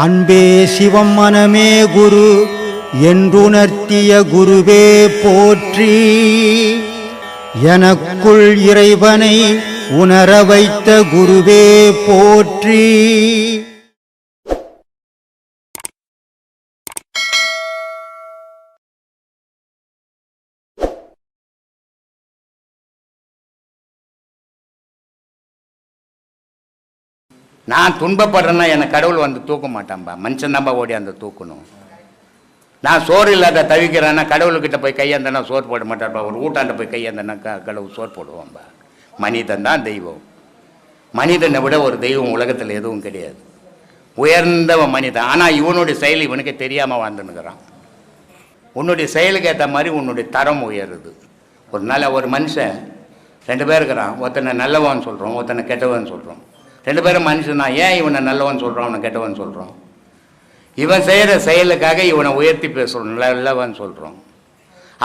அன்பே சிவம் மனமே குரு என்றுணர்த்திய குருவே போற்றி. எனக்குள் இறைவனை உணர வைத்த குருவே போற்றி. நான் துன்பப்படுறேன்னா எனக்கு கடவுள் வந்து தூக்க மாட்டான்பா, மனுஷன் தான்ப்பா ஓடி அந்த தூக்கணும். நான் சோறு இல்லாத தவிக்கிறேன்னா கடவுள்கிட்ட போய் கையாந்தனா சோறு போட மாட்டார்ப்பா. ஒரு ஊட்டாண்ட போய் கையாந்தனா கடவுள் சோறு போடுவான்பா. மனிதன் தான் தெய்வம். மனிதனை விட ஒரு தெய்வம் உலகத்தில் எதுவும் கிடையாது. உயர்ந்தவன் மனிதன். ஆனால் இவனுடைய செயல் இவனுக்கு தெரியாமல் வாழ்ந்துன்னுக்கிறான். உன்னுடைய செயலுக்கு ஏற்ற மாதிரி உன்னுடைய தரம் உயருது. ஒரு மனுஷன் 2 பேர் இருக்கிறான். ஒருத்தனை நல்லவன் சொல்கிறோம், ஒருத்தனை கெட்டவன் சொல்கிறோம். 2 பேரும் மனுஷன் தான். ஏன் இவனை நல்லவன் சொல்கிறோம், அவனை கெட்டவன் சொல்கிறோம்? இவன் செய்கிற செயலுக்காக இவனை உயர்த்தி பேசுகிறோம், நல்லவன் சொல்கிறோம்.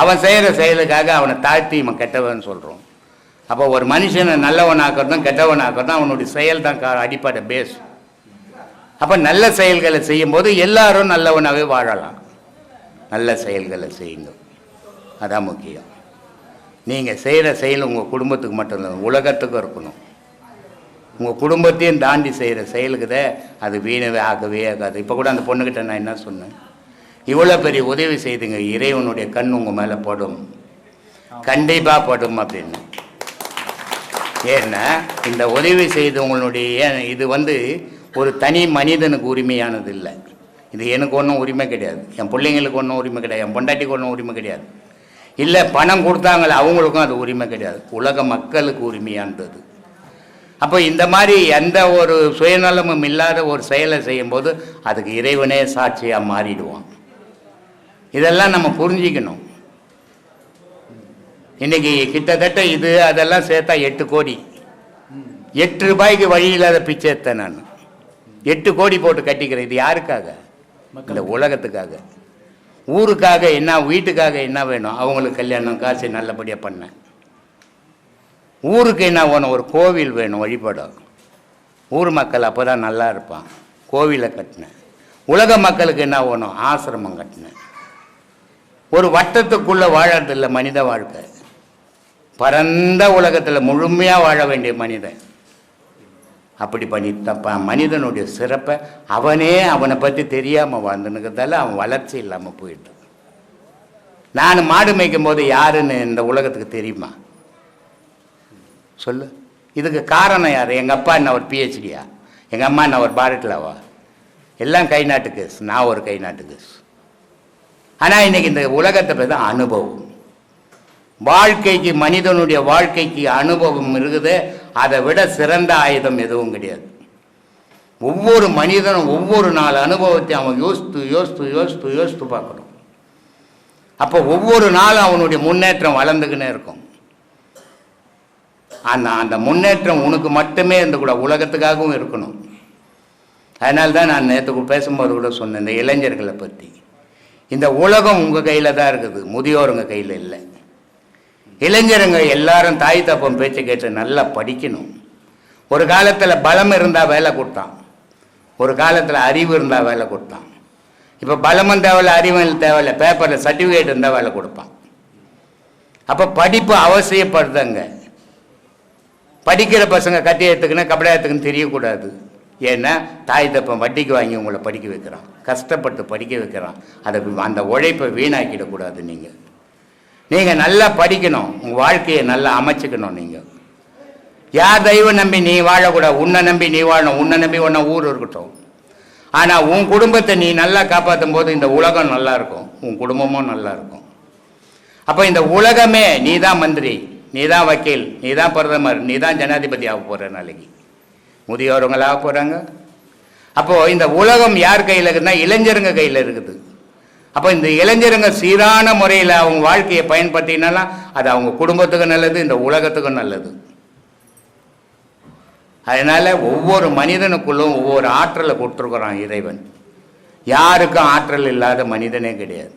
அவன் செய்கிற செயலுக்காக அவனை தாழ்த்தி இவன் கெட்டவன் சொல்கிறோம். அப்போ ஒரு மனுஷனை நல்லவன் ஆக்கிறதும் கெட்டவன் ஆக்கிறதும் அவனுடைய செயல் தான் அடிப்படை பேஸ். அப்போ நல்ல செயல்களை செய்யும்போது எல்லாரும் நல்லவனாகவே வாழலாம். நல்ல செயல்களை செய்யுங்க, அதான் முக்கியம். நீங்கள் செய்கிற செயல் உங்கள் குடும்பத்துக்கு மட்டும் இல்லை, உலகத்துக்கும் இருக்கணும். உங்கள் குடும்பத்தையும் தாண்டி செய்கிற செயலுக்குதே அது வீணவே ஆகவே ஆகாது. இப்போ கூட அந்த பொண்ணுக்கிட்ட நான் என்ன சொன்னேன், இவ்வளோ பெரிய உதவி செய்துங்க, இறைவனுடைய கண் உங்கள் மேலே படும், கண்டிப்பாக படும் அப்படின்னு. ஏன்னா இந்த உதவி செய்தவங்களுடைய இது ஒரு தனி மனிதனுக்கு உரிமையானது இல்லை. இது எனக்கு ஒன்றும் உரிமை கிடையாது, என் பிள்ளைங்களுக்கு ஒன்றும் உரிமை கிடையாது, என் பொண்டாட்டிக்கு ஒன்றும் உரிமை கிடையாது. இல்லை பணம் கொடுத்தாங்களே அவங்களுக்கும் அது உரிமை கிடையாது, உலக மக்களுக்கு உரிமையானது. அப்போ இந்த மாதிரி எந்த ஒரு சுயநலமும் இல்லாத ஒரு செயலை செய்யும்போது அதுக்கு இறைவனே சாட்சியாக மாறிடுவான். இதெல்லாம் நம்ம புரிஞ்சிக்கணும். இன்றைக்கி கிட்டத்தட்ட இது அதெல்லாம் சேர்த்தா 8 கோடி. 8 ரூபாய்க்கு வழி இல்லாத பிச்சை எடுத்தேன் நான். 8 கோடி போட்டு கட்டிக்கிறேன். இது யாருக்காக? இந்த உலகத்துக்காக. ஊருக்காக என்ன, வீட்டுக்காக என்ன வேணும், அவங்களுக்கு கல்யாணம் காசு நல்லபடியாக பண்ணேன். ஊருக்கு என்ன வேணும், ஒரு கோவில் வேணும் வழிபடும். ஊர் மக்கள் அப்போ தான் நல்லா இருப்பான், கோவிலை கட்டினேன். உலக மக்களுக்கு என்ன வேணும், ஆசிரமம் கட்டினேன். ஒரு வட்டத்துக்குள்ளே வாழறதில்லை மனித வாழ்க்கை. பரந்த உலகத்தில் முழுமையாக வாழ வேண்டிய மனிதன். அப்படி பண்ணித்தப்பா மனிதனுடைய சிறப்பை அவனை பற்றி தெரியாமல் வாழ்ந்துனுக்கிறதால அவன் வளர்ச்சி இல்லாமல் போயிட்டு. நான் மாடு மேய்க்கும் போது யாருன்னு இந்த உலகத்துக்கு தெரியுமா சொல்லு? இதுக்கு காரணம் யார்? எங்கள் அப்பா என்ன ஒரு பிஹெச்டியா, எங்கள் அம்மா என்ன ஒரு பாரட்லாவா? எல்லாம் கை நாட்டு கேஸ், நான் ஒரு கை நாட்டு கேஸ். ஆனால் இன்றைக்கி இந்த உலகத்தை பற்றி தான் அனுபவம். வாழ்க்கைக்கு, மனிதனுடைய வாழ்க்கைக்கு அனுபவம் இருக்குது. அதை விட சிறந்த ஆயுதம் எதுவும் கிடையாது. ஒவ்வொரு மனிதனும் ஒவ்வொரு நாள் அனுபவத்தை அவன் யோசித்து பார்க்கணும். அப்போ ஒவ்வொரு நாளும் அவனுடைய முன்னேற்றம் வளர்ந்துக்கினே இருக்கும். அந்த முன்னேற்றம் உனக்கு மட்டுமே இந்த கூட உலகத்துக்காகவும் இருக்கணும். அதனால தான் நான் நேற்று பேசும்போது கூட சொன்னேன், இந்த இளைஞர்களை பற்றி. இந்த உலகம் உங்கள் கையில் தான் இருக்குது, முதியோருங்க கையில் இல்லை. இளைஞருங்க எல்லாரும் தாய் தப்பம் பேச்சு கேட்டு நல்லா படிக்கணும். ஒரு காலத்தில் பலம் இருந்தால் வேலை கொடுத்தான், ஒரு காலத்தில் அறிவு இருந்தால் வேலை கொடுத்தான். இப்போ பலமும் தேவையில்லை, அறிவும் தேவையில்லை, பேப்பரில் சர்டிஃபிகேட் இருந்தால் வேலை கொடுப்பான். அப்போ படிப்பு அவசியப்படுதுங்க. படிக்கிற பசங்க கத்தி எடுத்துக்குன்னு கபடா எடுத்துக்குன்னு தெரியக்கூடாது. ஏன்னா தாய் தப்பம் வட்டிக்கு வாங்கி உங்களை படிக்க வைக்கிறான், கஷ்டப்பட்டு படிக்க வைக்கிறான். அந்த உழைப்பை வீணாக்கிடக்கூடாது. நீங்கள் நல்லா படிக்கணும், உங்கள் வாழ்க்கையை நல்லா அமைச்சிக்கணும். நீங்கள் யார் தெய்வம் நம்பி நீ வாழக்கூடாது, உன்னை நம்பி நீ வாழணும். உன்னை நம்பி ஒன்றா ஊர் இருக்கட்டும். ஆனால் உன் குடும்பத்தை நீ நல்லா காப்பாற்றும் போது இந்த உலகம் நல்லா இருக்கும், உன் குடும்பமும் நல்லா இருக்கும். அப்போ இந்த உலகமே நீ தான் மந்திரி, நீ தான் வக்கீல், நீ தான் பிரதமர், நீ தான் ஜனாதிபதி ஆக போகிற. நாளைக்கு முதியோருங்களாக போகிறாங்க. அப்போது இந்த உலகம் யார் கையில் இருக்குதுன்னா இளைஞருங்க கையில் இருக்குது. அப்போ இந்த இளைஞருங்க சீரான முறையில் அவங்க வாழ்க்கையை பயன்படுத்தினாலும் அது அவங்க குடும்பத்துக்கும் நல்லது, இந்த உலகத்துக்கும் நல்லது. அதனால் ஒவ்வொரு மனிதனுக்குள்ளும் ஒவ்வொரு ஆற்றலை கொடுத்துருக்குறான் இறைவன். யாருக்கும் ஆற்றல் இல்லாத மனிதனே கிடையாது,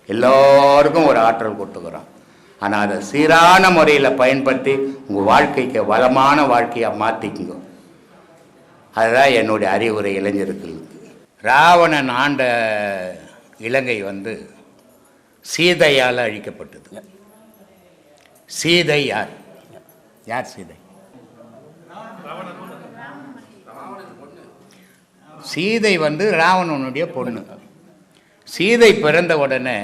எல்லோருக்கும் ஒரு ஆற்றல் கொடுத்துக்கிறான். ஆனால் அதை சீரான முறையில் பயன்படுத்தி உங்கள் வாழ்க்கைக்கு வளமான வாழ்க்கையாக மாற்றிக்குங்க. அதுதான் என்னுடைய அறிவுரை இளைஞர்களுக்கு. ராவணன் ஆண்ட இலங்கை வந்து சீதையால் அழிக்கப்பட்டது. சீதை யார்? யார் சீதை? சீதை வந்து ராவணனுடைய பொண்ணு. சீதை பிறந்த உடனே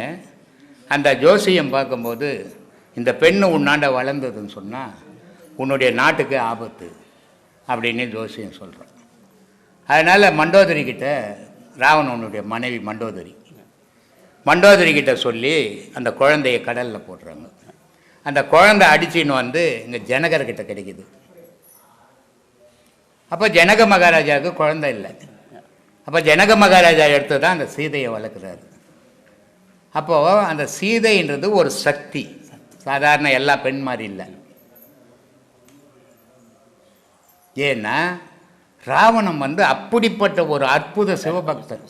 அந்த ஜோசியம் பார்க்கும்போது, இந்த பெண்ணு உன்னாண்ட வளர்ந்ததுன்னு சொன்னால் உன்னுடைய நாட்டுக்கு ஆபத்து அப்படின்னு ஜோசியம் சொல்கிறான். அதனால் மண்டோதரி கிட்ட, ராவணனுடைய மனைவி மண்டோதரி கிட்ட சொல்லி அந்த குழந்தைய கடலில் போடுறாங்க. அந்த குழந்தை அடிச்சின்னு வந்து இங்கே ஜனகர்கிட்ட கிடைக்குது. அப்போ ஜனக மகாராஜாவுக்கு குழந்தை இல்லை. அப்போ ஜனக மகாராஜா எடுத்து தான் அந்த சீதையை வளர்க்குறாரு. அப்போது அந்த சீதைன்றது ஒரு சக்தி, சாதாரண எல்லா பெண் மாதிரி இல்லை. ஏன்னா ராவணன் வந்து அப்படிப்பட்ட ஒரு அற்புத சிவபக்தன்.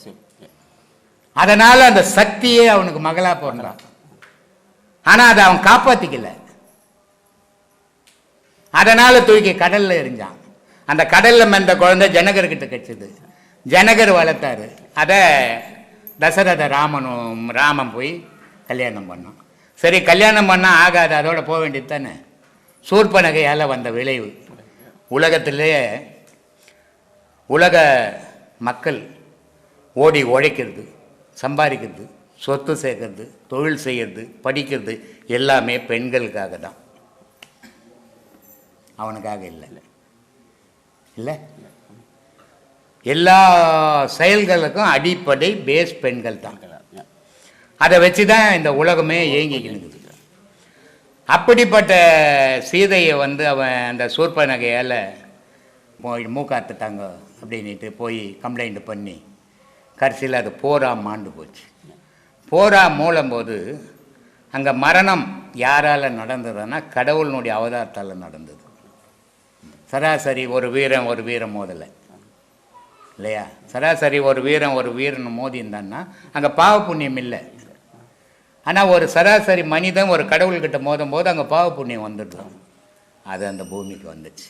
அதனால் அந்த சக்தியே அவனுக்கு மகளாக போன்றான். ஆனால் அதை அவன் காப்பாற்றிக்கல. அதனால் தூக்கி கடலில் எறிஞ்சான். அந்த கடலில் மெந்த குழந்தை ஜனகர்கிட்ட கிடைச்சது. ஜனகர் வளர்த்தாரு. அதை தசரத ராமன் போய் கல்யாணம் பண்ணான். சரி, கல்யாணம் பண்ணால் ஆகாது, அதோட போக வேண்டியது தானே. சூர்பனகையால் வந்த விளைவு, உலகத்திலே உலக மக்கள் ஓடி உழைக்கிறது, சம்பாதிக்கிறது, சொத்து சேர்க்கறது, தொழில் செய்கிறது, படிக்கிறது எல்லாமே பெண்களுக்காக தான், அவனுக்காக இல்லை. இல்லை, எல்லா செயல்களுக்கும் அடிப்படை பேஸ் பெண்கள் தான். அதை வச்சு தான் இந்த உலகமே இயங்கிக்கிட்டு. அப்படிப்பட்ட சீதையை வந்து அவன் அந்த சூர்பனகையால் போய் மூக்காத்துட்டாங்க அப்படின்ட்டு போய் கம்ப்ளைண்ட் பண்ணி கடைசியில் அது போரா மாண்டு போச்சு. போரா மூலம்போது அங்கே மரணம் யாரால் நடந்ததுன்னா கடவுளினுடைய அவதாரத்தால் நடந்தது. சராசரி ஒரு வீரம் மோதலை இல்லையா? சராசரி ஒரு வீரன் மோதி இருந்தான்னா அங்கே பாவ புண்ணியம் இல்லை. ஆனால் ஒரு சராசரி மனிதன் ஒரு கடவுள்கிட்ட மோதும் போது அங்கே பாவ புண்ணியம் வந்துடும். அது அந்த பூமிக்கு வந்துச்சு.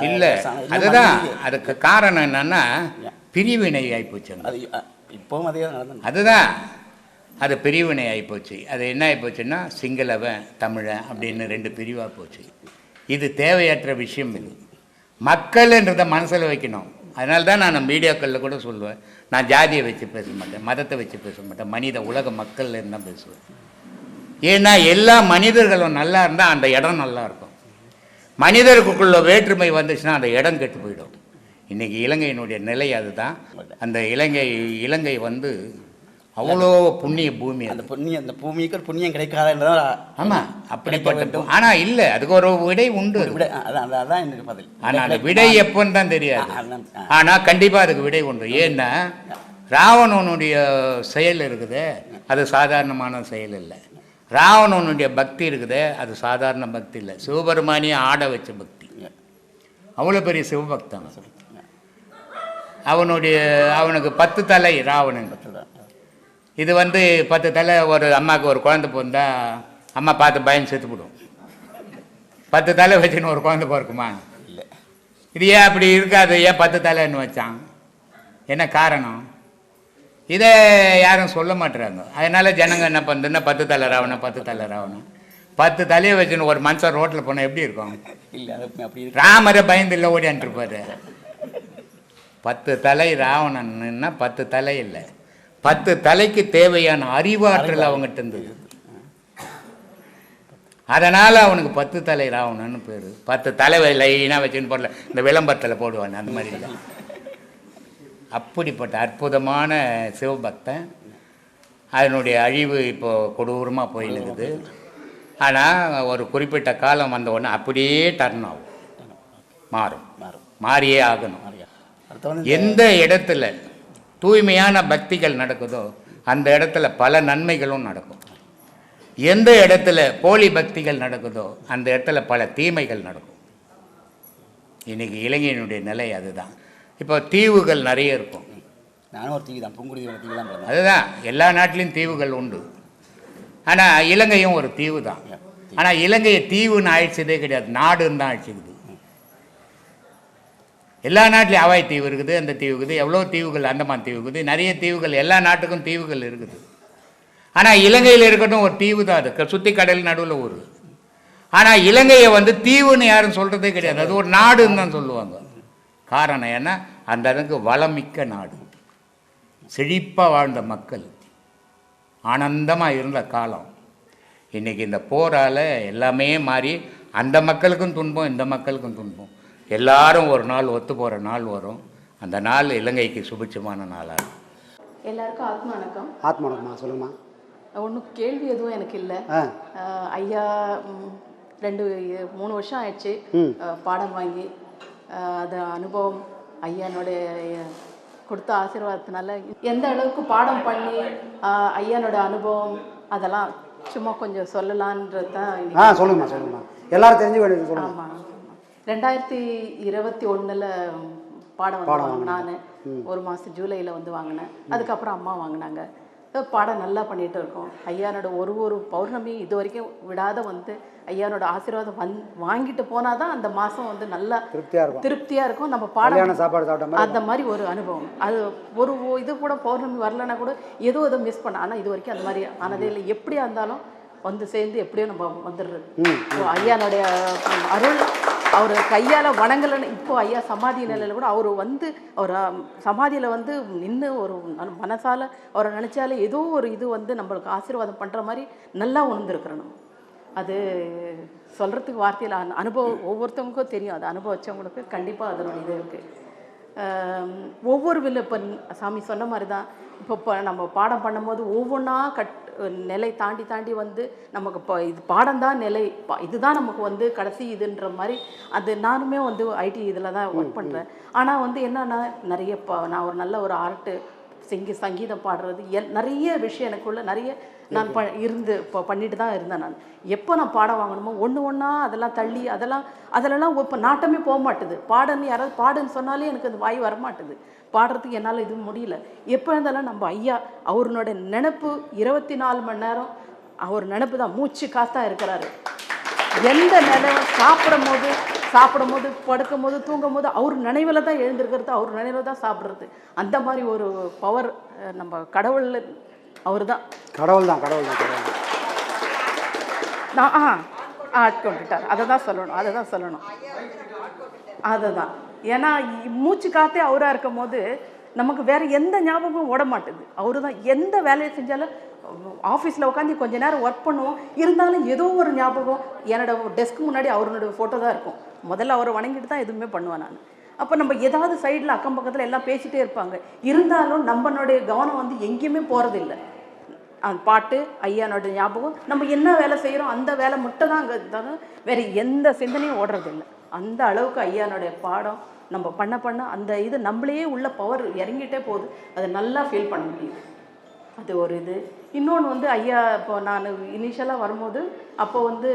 இல்லை, அதுதான் அதுக்கு காரணம் என்னன்னா பிரிவினை ஆகிப்போச்சு. அதுதான் அது பிரிவினை ஆகிப்போச்சு. அது என்ன ஆகிப்போச்சுன்னா சிங்களவன் தமிழன் அப்படின்னு 2 பிரிவாக போச்சு. இது தேவையற்ற விஷயம். இது மக்கள்ன்றதை மனசில் வைக்கணும். அதனால தான் நான் மீடியாக்களில் கூட சொல்லுவேன், நான் ஜாதியை வச்சு பேச மாட்டேன், மதத்தை வச்சு பேச மாட்டேன், மனித உலக மக்கள் தான் பேசுவேன். ஏன்னா எல்லா மனிதர்களும் நல்லா இருந்தால் அந்த இடம் நல்லா இருக்கும். மனிதருக்குள்ள வேற்றுமை வந்துச்சுன்னா அந்த இடம் கெட்டு போயிடும். இன்றைக்கி இலங்கையினுடைய நிலை அதுதான். அந்த இலங்கை வந்து அவ்வளோ புண்ணிய பூமி. அந்த பூமிக்கு ஒரு புண்ணியம் கிடைக்காதுன்றதா. ஆமாம், அப்படிப்பட்ட. ஆனால் இல்லை, அதுக்கு ஒரு விடை உண்டு. அதான் எனக்கு பதில். ஆனால் அந்த விடை எப்போன்னு தான் தெரியாது. ஆனால் கண்டிப்பாக அதுக்கு விடை உண்டு. ஏன்னா ராவணனுடைய செயல் இருக்குது, அது சாதாரணமான செயல் இல்லை. ராவணனுடைய பக்தி இருக்குது, அது சாதாரண பக்தி இல்லை. சிவபெருமானியை ஆட வச்ச பக்தி. அவ்வளோ பெரிய சிவபக்தன். அவனுக்கு 10 தலை ராவணன். இது வந்து 10 தலை. ஒரு அம்மாவுக்கு ஒரு குழந்தை பிறந்தா அம்மா பார்த்து பயம் செத்துவிடும். 10 தலை வச்சுன்னு ஒரு குழந்தை பிறக்குமா? இல்லை. இது ஏன் அப்படி இருக்காது? ஏன் 10 தலைன்னு வச்சான்? என்ன காரணம்? இதை யாரும் சொல்ல மாட்டுறாங்க. அதனால் ஜனங்க என்ன பண்ணுதுன்னா 10 தலை ராவணன் 10 தலையை வச்சுன்னு ஒரு மனுஷன் ரோட்டில் போனால் எப்படி இருக்கும்? இல்லை, அப்படி ராமரை பயந்து இல்லை ஓடியான்ட்டுருப்பாரு. 10 தலை ராவணன்னா 10 தலை இல்லை, 10 தலைக்கு தேவையான அறிவாற்றல் அவங்ககிட்ட இருந்தது. அதனால் அவனுக்கு 10 தலை ராவணன்னு பேர். 10 தலை லைனாக வச்சுன்னு போடல, இந்த விளம்பரத்தில் போடுவாங்க அந்த மாதிரி இல்லை. அப்படிப்பட்ட அற்புதமான சிவபக்தன். அதனுடைய அழிவு இப்போது கொடூரமாக போயினுக்குது. ஆனால் ஒரு குறிப்பிட்ட காலம் வந்த உடனே அப்படியே டர்ன் ஆகும், மாறியே ஆகணும். எந்த இடத்துல தூய்மையான பக்திகள் நடக்குதோ அந்த இடத்துல பல நன்மைகளும் நடக்கும். எந்த இடத்துல போலி பக்திகள் நடக்குதோ அந்த இடத்துல பல தீமைகள் நடக்கும். இன்றைக்கி இலங்கையினுடைய நிலை அதுதான். இப்போ தீவுகள் நிறைய இருக்கும். நானும் ஒரு தீவு தான், புங்குடுதீவு தீவு தான். அதுதான், எல்லா நாட்டிலையும் தீவுகள் உண்டு. ஆனால் இலங்கையும் ஒரு தீவு தான். ஆனால் இலங்கையை தீவுன்னு அழிச்சதே கிடையாது, நாடுன்னு தான் அழிச்சிக்குது. எல்லா நாட்டிலையும் ஹவாய் தீவு இருக்குது, அந்த தீவு இருக்குது, எவ்வளோ தீவுகள், அந்தமான் தீவு இருக்குது, நிறைய தீவுகள், எல்லா நாட்டுக்கும் தீவுகள் இருக்குது. ஆனால் இலங்கையில் இருக்கட்டும் ஒரு தீவு தான், அது சுற்றி கடல் நடுவில் ஊர். ஆனால் இலங்கையை வந்து தீவுன்னு யாரும் சொல்கிறதே கிடையாது, அது ஒரு நாடுன்னு தான் சொல்லுவாங்க. காரணம் ஏன்னா அந்த அளவுக்கு வளமிக்க நாடு, செழிப்பாக வாழ்ந்த மக்கள், ஆனந்தமாக இருந்த காலம். இன்றைக்கி இந்த போரால் எல்லாமே மாறி அந்த மக்களுக்கும் துன்பம், இந்த மக்களுக்கும் துன்பம். எல்லாரும் ஒரு நாள் ஒத்து போகிற நாள் வரும். அந்த நாள் இலங்கைக்கு சுபிட்சமான நாளாக இருக்கும். எல்லாருக்கும் ஆத்ம வணக்கம். ஆத்ம வணக்கம்மா, சொல்லுங்கம்மா. ஒன்றும் கேள்வி எதுவும் எனக்கு இல்லை. ஐயா 2-3 வருஷம் ஆயிடுச்சு பாடம் வாங்கி. அது அனுபவம் ஐயானுடைய கொடுத்த ஆசீர்வாதத்தினால எந்த அளவுக்கு பாடம் பண்ணி ஐயானோட அனுபவம் அதெல்லாம் சும்மா கொஞ்சம் சொல்லலான்றது தான். சொல்லுங்கம்மா சொல்லுங்கம்மா, எல்லாரும் தெரிஞ்சு வேண்டியது சொல்லுங்க. ஆமாம், 2021 பாடம் வாங்கினேன் நான். 1 மாதம் ஜூலையில் வந்து வாங்கினேன். அதுக்கப்புறம் அம்மா வாங்கினாங்க. பாடம் நல்லா பண்ணிகிட்டு இருக்கோம். ஐயானோட ஒரு பௌர்ணமி இது வரைக்கும் விடாத வந்து ஐயானோட ஆசீர்வாதம் வாங்கிட்டு போனால் தான் அந்த மாதம் வந்து நல்லா திருப்தியாக இருக்கும். நம்ம பாடம் சாப்பாடு சாப்பிட்ட அந்த மாதிரி ஒரு அனுபவம். அது ஒரு இது கூட பௌர்ணமி வரலன்னா கூட ஏதோ மிஸ் பண்ண. ஆனால் இது வரைக்கும் அந்த மாதிரி ஆனதே இல்லை. எப்படியா இருந்தாலும் வந்து சேர்ந்து எப்படியோ நம்ம வந்துடுறது. ஐயானுடைய அருள் அவர் கையால் வணங்கலைன்னு இப்போ ஐயா சமாதி நிலையில் கூட அவர் வந்து அவர் சமாதியில் வந்து நின்று ஒரு மனசால் அவரை நினச்சாலே ஏதோ ஒரு இது வந்து நம்மளுக்கு ஆசீர்வாதம் பண்ணுற மாதிரி நல்லா உணர்ந்துருக்குறோம். நம்ம அது சொல்கிறதுக்கு வார்த்தையில் அனுபவம் ஒவ்வொருத்தவங்களுக்கும் தெரியும். அது அனுபவிச்சவங்களுக்கு கண்டிப்பாக அதனோட இது இருக்குது. ஒவ்வொரு இப்போ சாமி சொன்ன மாதிரி தான். இப்போ நம்ம பாடம் பண்ணும்போது ஒவ்வொன்றா நிலை தாண்டி வந்து நமக்கு இப்போ இது பாடம் தான் நிலை, இதுதான் நமக்கு வந்து கடைசி இதுன்ற மாதிரி. அது நானுமே வந்து ஐடி இதில் தான் ஒர்க் பண்ணுறேன். ஆனால் வந்து என்னன்னா நிறைய நான் ஒரு நல்ல ஒரு ஆர்ட்டு சங்கீதம் பாடுறது நிறைய விஷயம் எனக்குள்ள நிறைய நான் இப்போ பண்ணிட்டு தான் இருந்தேன். நான் எப்போ நான் பாடம் வாங்கணுமோ ஒன்றா அதெல்லாம் தள்ளி அதிலெல்லாம் இப்போ நாட்டமே போக மாட்டுது. பாடன்னு யாராவது பாடுன்னு சொன்னாலே எனக்கு அது வாய் வரமாட்டுது. பாடுறதுக்கு என்னால் இது முடியல. எப்போ இருந்தாலும் நம்ம ஐயா அவருனோட நினப்பு 24 மணி நேரம் அவர் நினப்பு தான், மூச்சு காத்தா இருக்கிறாரு. எந்த நிலையும் சாப்பிடும் போது படுக்கும் போது தூங்கும் போது அவர் நினைவில் தான் எழுந்திருக்கிறது, அவர் நினைவில் தான் சாப்பிட்றது. அந்த மாதிரி ஒரு பவர் நம்ம கடவுள் அவர் தான். கடவுள் தான் நான் ஆட்கொண்டுட்டார். அதை தான் சொல்லணும். அதுதான். ஏன்னா மூச்சு காத்தே அவராக இருக்கும் போது நமக்கு வேறு எந்த ஞாபகமும் ஓட மாட்டுது. அவரு தான் எந்த வேலையை செஞ்சாலும் ஆஃபீஸில் உட்காந்து கொஞ்ச நேரம் ஒர்க் பண்ணுவோம், இருந்தாலும் ஏதோ ஒரு ஞாபகம் என்னோட டெஸ்க்கு முன்னாடி அவருடைய ஃபோட்டோ தான் இருக்கும். முதல்ல அவரை வணங்கிட்டு தான் எதுவுமே பண்ணுவேன் நான். அப்போ நம்ம ஏதாவது சைடில் அக்கம் பக்கத்தில் எல்லாம் பேசிகிட்டே இருப்பாங்க, இருந்தாலும் நம்மளுடைய கவனம் வந்து எங்கேயுமே போகிறதில்லை. அந்த பாட்டு ஐயானோட ஞாபகம், நம்ம என்ன வேலை செய்கிறோம் அந்த வேலை மட்டும் தான் அங்கே இருந்தாலும் வேறு எந்த சிந்தனையும் ஓடுறதில்லை. அந்த அளவுக்கு ஐயானுடைய பாடம் நம்ம பண்ண அந்த இது நம்மளையே உள்ள பவர் இறங்கிட்டே போகுது. அதை நல்லா ஃபீல் பண்ண முடியுது. அது ஒரு இது. இன்னொன்று வந்து ஐயா இப்போ நான் இனிஷியலாக வரும்போது அப்போ வந்து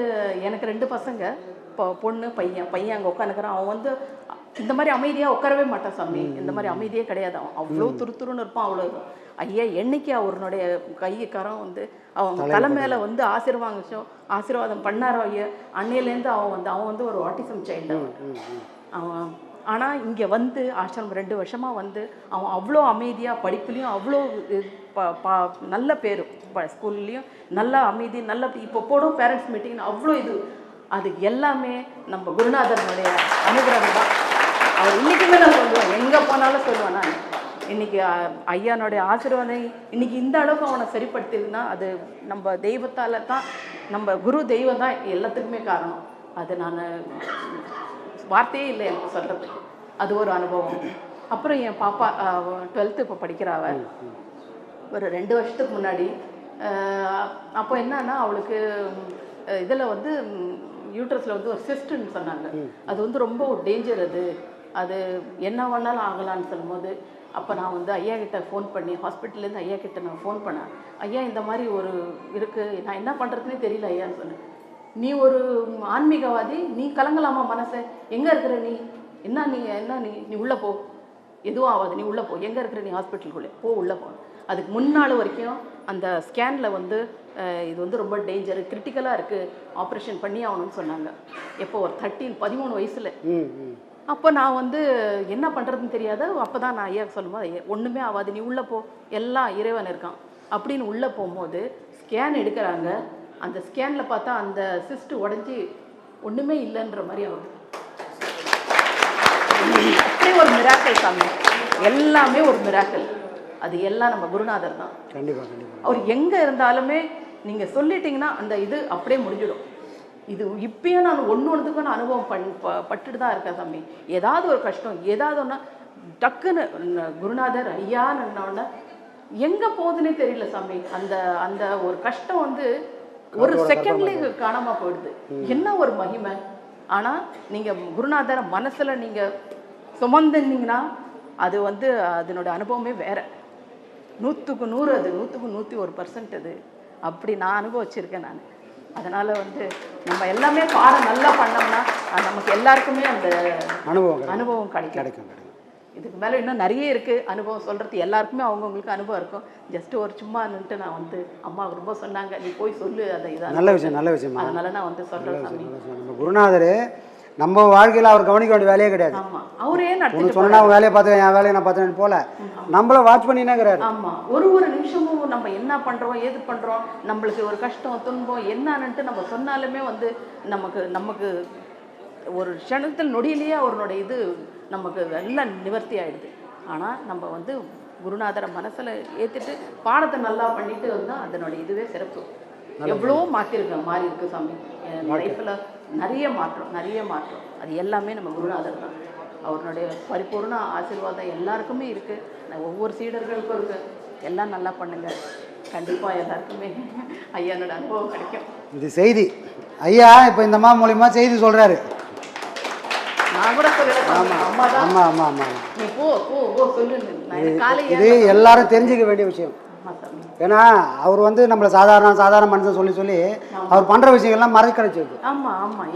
எனக்கு 2 பசங்க, இப்போ பொண்ணு பையன் அங்கே உட்காந்துக்கிறான். அவன் வந்து இந்த மாதிரி அமைதியாக உட்காரவே மாட்டான் சாமி, இந்த மாதிரி அமைதியே கிடையாது. அவன் அவ்வளோ துருத்துருன்னு இருப்பான். அவ்வளோ ஐயா என்னைக்கு அவருடைய கரம் வந்து அவங்க தலை மேலே வந்து ஆசீர்வாதம் பண்ணாரோ ஐயா, அன்னையிலேருந்து அவன் வந்து ஒரு ஆட்டிசம் சைல்டு அவன். ஆனால் இங்கே வந்து ஆசிரமம் 2 வருஷமாக வந்து அவன் அவ்வளோ அமைதியாக, படிப்புலேயும் அவ்வளோ நல்ல பேர், ஸ்கூல்லேயும் நல்ல அமைதி, நல்ல இப்போ போடும் பேரண்ட்ஸ் மீட்டிங் அவ்வளோ இது. அது எல்லாமே நம்ம குருநாதனுடைய அனுகிரகம் தான். அவர் இன்றைக்குமே நான் சொல்லுவேன், எங்கே போனாலும் சொல்லுவேன் நான். இன்றைக்கி ஐயானுடைய ஆசீர்வாதம் இன்றைக்கி இந்த அளவுக்கு அவனை சரிப்படுத்திதுன்னா அது நம்ம தெய்வத்தால் தான், நம்ம குரு தெய்வம் தான் எல்லாத்துக்குமே காரணம். அது நான் வார்த்தையே இல்லை எனக்கு சொல்கிறதுக்கு. அது ஒரு அனுபவம். அப்புறம் என் பாப்பா 12th இப்போ படிக்கிறாவ. ஒரு 2 வருஷத்துக்கு முன்னாடி அப்போ என்னன்னா அவளுக்கு இதில் வந்து யூட்ரஸில் வந்து ஒரு சிஸ்ட்டுன்னு சொன்னாங்க. அது வந்து ரொம்ப ஒரு டேஞ்சர். அது என்ன வேணாலும் ஆகலான்னு சொல்லும்போது அப்போ நான் வந்து ஐயா கிட்ட ஃபோன் பண்ணி, ஹாஸ்பிட்டல்லேருந்து ஐயா கிட்ட நான் ஃபோன் பண்ணேன். ஐயா இந்த மாதிரி ஒரு இருக்குது, நான் என்ன பண்ணுறதுனே தெரியல ஐயான்னு சொன்னேன். நீ ஒரு ஆன்மீகவாதி, நீ கலங்கலாமா மனசை? எங்கே இருக்கிற நீ? நீ உள்ளே போ, எதுவும் ஆகாது, நீ உள்ளே போ. எங்கே இருக்கிற நீ? ஹாஸ்பிட்டலுக்குள்ளே போ, உள்ளே போ. அதுக்கு முன்னாள் வரைக்கும் அந்த ஸ்கேனில் வந்து இது வந்து ரொம்ப டேஞ்சர், கிரிட்டிக்கலாக இருக்குது, ஆப்ரேஷன் பண்ணி ஆகணும்னு சொன்னாங்க. எப்போ ஒரு 13 வயசில் அப்போ நான் வந்து என்ன பண்ணுறதுன்னு தெரியாத அப்போ தான் நான் ஐயா சொல்லும்போது ஒன்றுமே ஆகாது, நீ உள்ளே போ, எல்லாம் இறைவன் இருக்கான் அப்படின்னு உள்ளே போகும்போது ஸ்கேன் எடுக்கிறாங்க. அந்த ஸ்கேனில் பார்த்தா அந்த சிஸ்ட் உடஞ்சி ஒன்றுமே இல்லைன்ற மாதிரி ஆகுது. அப்படியே ஒரு மிராக்கல் சாமி, எல்லாமே ஒரு மிராக்கல். அது எல்லாம் நம்ம குருநாதர் தான். கண்டிப்பாக கண்டிப்பாக. அவர் எங்கே இருந்தாலுமே நீங்கள் சொல்லிட்டீங்கன்னா அந்த இது அப்படியே முடிஞ்சிடும். இது இப்பயும் நான் ஒன்றுக்கும் நான் அனுபவம் பட்டுட்டு தான் இருக்கேன் சாமி. ஏதாவது ஒரு கஷ்டம் ஏதாவது ஒன்றா டக்குன்னு குருநாதர் ஐயான்னு எங்கே போகுதுன்னே தெரியல சாமி. அந்த அந்த ஒரு கஷ்டம் வந்து ஒரு செகண்ட்லேயே காணாமல் போயிடுது. என்ன ஒரு மகிமை. ஆனால் நீங்கள் குருநாதரை மனசில் நீங்கள் சுமந்துனீங்கன்னா அது வந்து அதனோட அனுபவமே வேறு. 100க்கு 100 அது 100க்கு 101% அது அப்படி நான் அனுபவிச்சிருக்கேன் நான். அதனால் வந்து நம்ம எல்லாமே பாடம் நல்லா பண்ணோம்னா நமக்கு எல்லாருக்குமே அந்த அனுபவம் கிடைக்கும். இதுக்கு மேலே இன்னும் நிறைய இருக்குது அனுபவம் சொல்கிறது. எல்லாருக்குமே அவங்கவுங்களுக்கு அனுபவம் இருக்கும். ஜஸ்ட் ஒரு சும்மா நின்றுட்டு நான் வந்து அம்மா ரொம்ப சொன்னாங்க, நீ போய் சொல்லு அதை இதாக நல்ல விஷயம். அதனால நான் வந்து சொல்கிறேன் சாமி. நம்ம குருநாதர் நம்ம வாழ்க்கையில் அவர் கவனிக்க வேண்டிய வேலையே கிடையாது. ஆமாம், அவரே நடத்தி சொன்னா அவன் வேலையை பார்த்து என் வேலையை நான் பார்த்துன்னு போல நம்மள வாட்ச் பண்ணினேங்கிறாரு. ஆமாம், ஒரு நிமிஷமும் நம்ம என்ன பண்ணுறோம் ஏது பண்ணுறோம், நம்மளுக்கு ஒரு கஷ்டம் துன்பம் என்னன்னுட்டு நம்ம சொன்னாலுமே வந்து நமக்கு ஒரு க்ஷணத்தில் நொடியிலேயே அவருடைய இது நமக்கு எல்லாம் நிவர்த்தி ஆகிடுது. ஆனால் நம்ம வந்து குருநாதரை மனசில் ஏற்றிட்டு பாடத்தை நல்லா பண்ணிட்டு வந்தால் அதனுடைய இதுவே சிறப்பு. எவ்வளோ மாறி இருக்கு சாமி. என் லைஃப்பில் நிறைய மாற்றம். அது எல்லாமே நம்ம குருநாதர் தான். அவருடைய பரிபூர்ண ஆசீர்வாதம் எல்லாருக்குமே இருக்குது, ஒவ்வொரு சீடர்களுக்கும் இருக்குது. எல்லாம் நல்லா பண்ணுங்க, கண்டிப்பாக எல்லாருக்குமே ஐயானோட அனுபவம் கிடைக்கும். இது செய்தி ஐயா இப்போ இந்த மூலியமா செய்தி சொல்கிறாரு. நான் கூட சொல்லலாம், நீ போ சொல்லு. இது எல்லாரும் தெரிஞ்சுக்க வேண்டிய விஷயம். ஏன்னா அவர் வந்து நம்மளை சாதாரண மனுஷன் சொல்லி அவர் பண்ணுற விஷயங்கள்லாம் மறக்க கிடைச்சிருக்கு.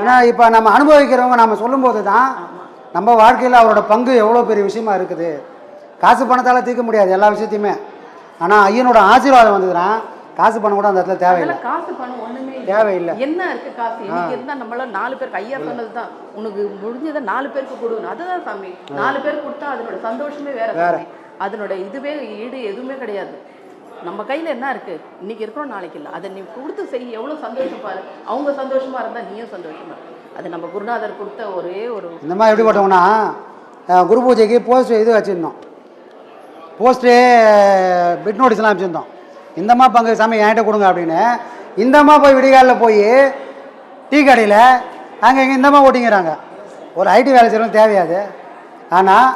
ஏன்னா இப்போ நம்ம அனுபவிக்கிறவங்க நம்ம சொல்லும்போது தான் நம்ம வாழ்க்கையில் அவரோட பங்கு எவ்வளோ பெரிய விஷயமா இருக்குது. காசு பணத்தால் தீர்க்க முடியாது எல்லா விஷயத்தையுமே. ஆனால் ஐயனோட ஆசீர்வாதம் வந்ததுன்னா காசு பணம் கூட அந்த இடத்துல தேவையில்லை. காசு பணம் ஒண்ணுமே தேவையில்லை. என்ன இருக்கு காசு இன்னைக்கு இருந்தா நம்மளால 4 பேருக்கு ஐயா சொன்னதுதான், உனக்கு முடிஞ்சதை 4 பேருக்கு கொடுக்கணும். அதுதான் சாமி. 4 பேருக்கு கொடுத்தா அதனோட சந்தோஷமே வேற. அதனோட இதுவே ஈடு எதுவுமே கிடையாது. நம்ம கையில் என்ன இருக்குது, இன்றைக்கி இருக்கிறோம் நாளைக்கு இல்லை. அதை நீ கொடுத்து செய்ய எவ்வளோ சந்தோஷம் பாரு. அவங்க சந்தோஷமாக இருந்தால் நீயும் சந்தோஷமாக. அது நம்ம குருநாதர் கொடுத்த ஒரே ஒரு இந்த மாதிரி எப்படி போட்டோம்னா குரு பூஜைக்கு போஸ்ட் இது வச்சுருந்தோம், போஸ்ட்டு பிட் நோட்டீஸ்லாம் வச்சுருந்தோம். இந்தம்மா பங்கு சாமி என்கிட்ட கொடுங்க அப்படின்னு. இந்தம்மா போய் விடிகாலில் போய் டீ கடையில் அங்கே இங்கே இந்தம்மா ஓட்டிங்கிறாங்க. ஒரு ஐடி வேலை செய்யறவங்க தேவையாது. ஆனால்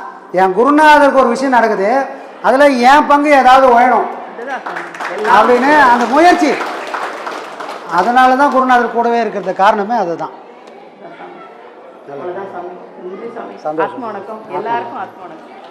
என் குருநாதருக்கு ஒரு விஷயம் நடக்குது, அதில் என் பங்கு ஏதாவது வேணும் அப்படின்னு அந்த முயற்சி. அதனால தான் குருநாதர் கூடவே இருக்கிறது காரணமே அதுதான். சந்தோஷம். ஆத்மா வணக்கம் எல்லாருக்கும். ஆத்மா வணக்கம்.